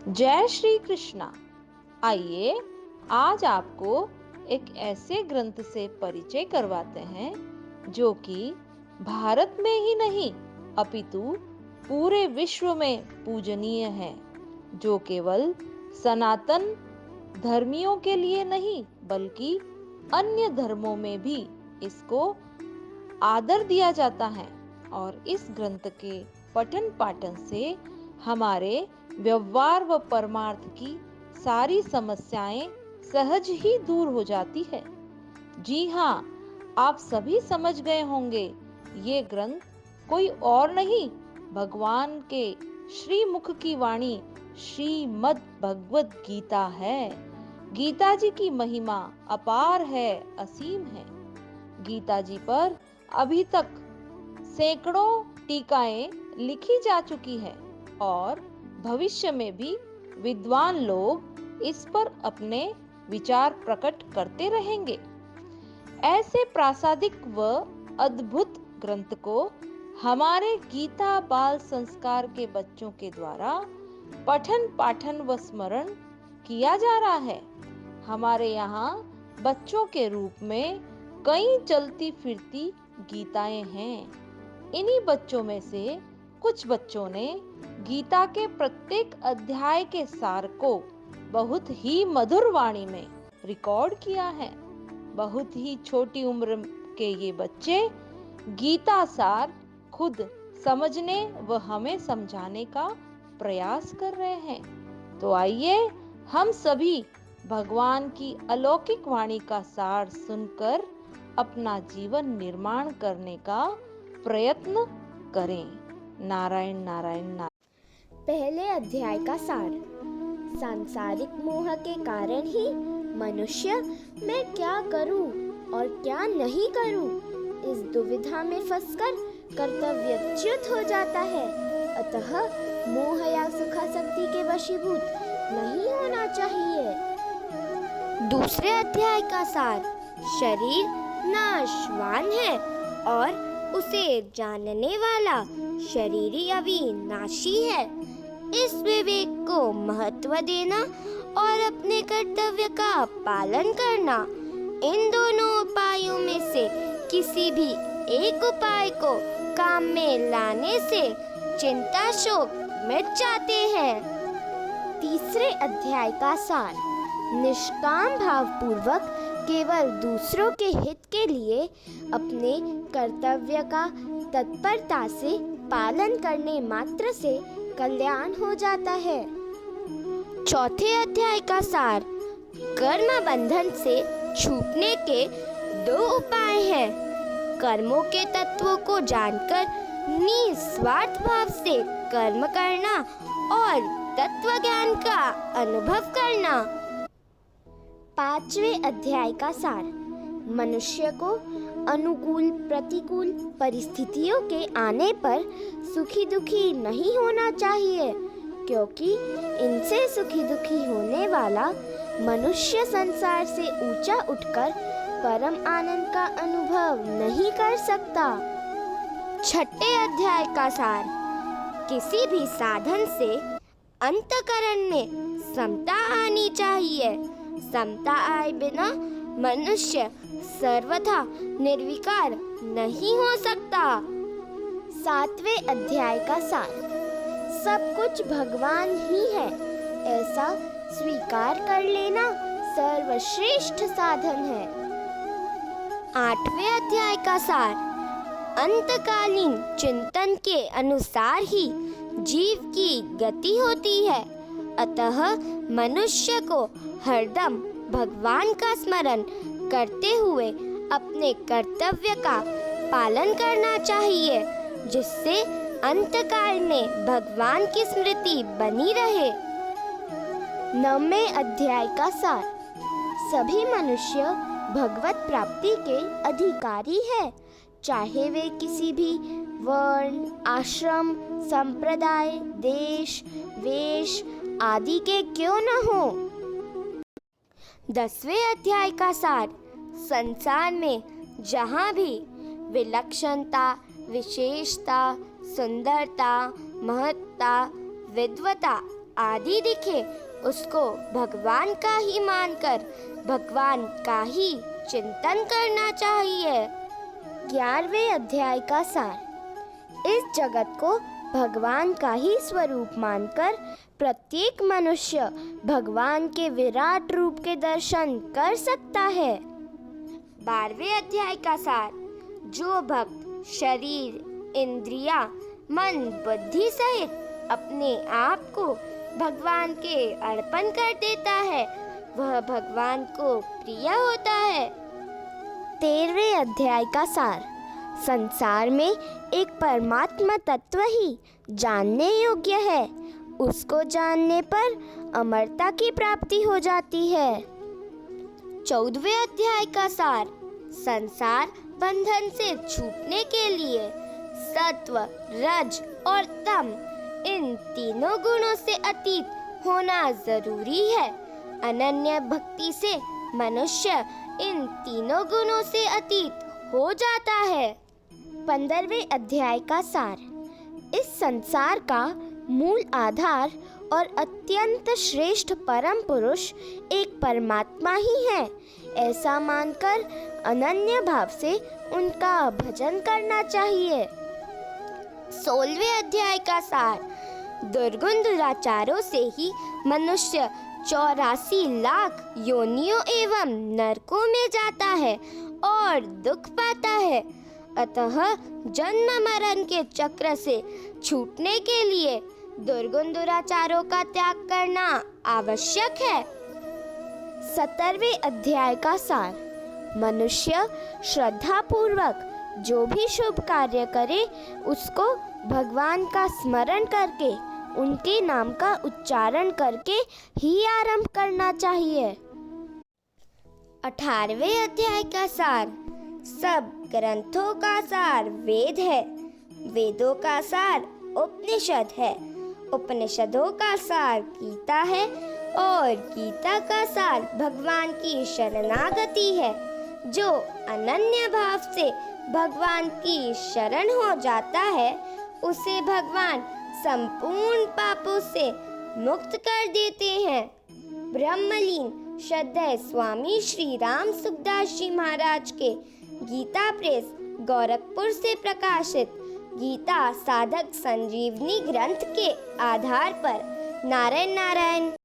जय श्री कृष्णा। आइए आज आपको एक ऐसे ग्रंथ से परिचय करवाते हैं जो कि भारत में ही नहीं अपितु पूरे विश्व में पूजनीय है, जो केवल सनातन धर्मियों के लिए नहीं बल्कि अन्य धर्मों में भी इसको आदर दिया जाता है। और इस ग्रंथ के पठन पाठन से हमारे व्यवहार व परमार्थ की सारी समस्याएं सहज ही दूर हो जाती है। जी हाँ, आप सभी समझ गए होंगे, ये ग्रंथ कोई और नहीं, भगवान के श्रीमुख की वाणी श्रीमद् भगवत गीता है। गीता जी की महिमा अपार है, असीम है। गीता जी पर अभी तक सैकड़ों टीकाएं लिखी जा चुकी है और भविष्य में भी विद्वान लोग इस पर अपने विचार प्रकट करते रहेंगे। ऐसे प्रासादिक व अद्भुत ग्रंथ को हमारे गीता बाल संस्कार के बच्चों के द्वारा पठन पाठन व स्मरण किया जा रहा है। हमारे यहाँ बच्चों के रूप में कई चलती फिरती गीताएं हैं। इन्हीं बच्चों में से कुछ बच्चों ने गीता के प्रत्येक अध्याय के सार को बहुत ही मधुर वाणी में रिकॉर्ड किया है। बहुत ही छोटी उम्र के ये बच्चे गीता सार खुद समझने व हमें समझाने का प्रयास कर रहे हैं। तो आइए हम सभी भगवान की अलौकिक वाणी का सार सुनकर अपना जीवन निर्माण करने का प्रयत्न करें। नारायण नारायण नारायण। पहले अध्याय का सार। सांसारिक मोह के कारण ही मनुष्य मैं क्या करूं और क्या नहीं करूं इस दुविधा में फंसकर कर्तव्यच्युत हो जाता है। अतः मोह या सुखासक्ति के वशीभूत नहीं होना चाहिए। दूसरे अध्याय का सार। शरीर नाशवान है और उसे जानने वाला शरीरी अविनाशी है। इस विवेक को महत्व देना और अपने कर्तव्य का पालन करना, इन दोनों उपायों में से किसी भी एक उपाय को काम में लाने से चिंता शोक मिट जाते हैं। तीसरे अध्याय का सार। निष्काम भाव पूर्वक केवल दूसरों के हित के लिए अपने कर्तव्य का तत्परता से पालन करने मात्र से कल्याण हो जाता है। चौथे अध्याय का सार। कर्म बंधन से छूटने के दो उपाय हैं। कर्मों के तत्वों को जानकर निस्वार्थ भाव से कर्म करना और तत्व ज्ञान का अनुभव करना। पांचवें अध्याय का सार। मनुष्य को अनुकूल प्रतिकूल परिस्थितियों के आने पर सुखी दुखी नहीं होना चाहिए, क्योंकि इनसे सुखी दुखी होने वाला मनुष्य संसार से ऊंचा उठकर परम आनंद का अनुभव नहीं कर सकता। छठे अध्याय का सार। किसी भी साधन से अंतःकरण में समता आनी चाहिए। समता आए बिना मनुष्य सर्वथा निर्विकार नहीं हो सकता। सातवें अध्याय का सार। सब कुछ भगवान ही है, ऐसा स्वीकार कर लेना सर्वश्रेष्ठ साधन है। आठवें अध्याय का सार। अंतकालीन चिंतन के अनुसार ही जीव की गति होती है, अतः मनुष्य को हरदम भगवान का स्मरण करते हुए अपने कर्तव्य का पालन करना चाहिए, जिससे अंतकाल में भगवान की स्मृति बनी रहे। नौवें अध्याय का सार। सभी मनुष्य भगवत प्राप्ति के अधिकारी है, चाहे वे किसी भी वर्ण आश्रम संप्रदाय देश वेश आदि के क्यों न हो। 10वें अध्याय का सार। संसार में जहाँ भी विलक्षणता विशेषता सुंदरता महत्ता विद्वता आदि दिखे उसको भगवान का ही मानकर भगवान का ही चिंतन करना चाहिए। 11वें अध्याय का सार। इस जगत को भगवान का ही स्वरूप मानकर प्रत्येक मनुष्य भगवान के विराट रूप के दर्शन कर सकता है। 12वें अध्याय का सार। जो भक्त शरीर, इंद्रिया, मन, बुद्धि सहित अपने आप को भगवान के अर्पण कर देता है वह भगवान को प्रिय होता है। 13वें अध्याय का सार। संसार में एक परमात्मा तत्व ही जानने योग्य है, उसको जानने पर अमरता की प्राप्ति हो जाती है। 14वें अध्याय का सार। संसार बंधन से छूटने के लिए सत्व, रज और तम इन तीनों गुणों से अतीत होना जरूरी है। अनन्य भक्ति से मनुष्य इन तीनों गुणों से अतीत हो जाता है। 15वें अध्याय का सार। इस संसार का मूल आधार और अत्यंत श्रेष्ठ परम पुरुष एक परमात्मा ही है, ऐसा मानकर अनन्य भाव से उनका भजन करना चाहिए। 16वें अध्याय का सार। दुर्गुण दुराचारों से ही मनुष्य 84 लाख योनियों एवं नरकों में जाता है और दुख पाता है। अतः जन्म मरण के चक्र से छूटने के लिए दुर्गुण दुराचारों का त्याग करना आवश्यक है। 17वें अध्याय का सार। मनुष्य श्रद्धा पूर्वक जो भी शुभ कार्य करे उसको भगवान का स्मरण करके उनके नाम का उच्चारण करके ही आरंभ करना चाहिए। 18वें अध्याय का सार। सब ग्रंथों का सार वेद है, वेदों का सार उपनिषद है, उपनिषदों का सार गीता है और गीता का सार भगवान की शरणागति है। जो अनन्य भाव से भगवान की शरण हो जाता है उसे भगवान संपूर्ण पापों से मुक्त कर देते हैं। ब्रह्मलीन श्रद्धेय स्वामी श्री राम सुखदास जी महाराज के गीता प्रेस गोरखपुर से प्रकाशित गीता साधक संजीवनी ग्रंथ के आधार पर नारायण नारायण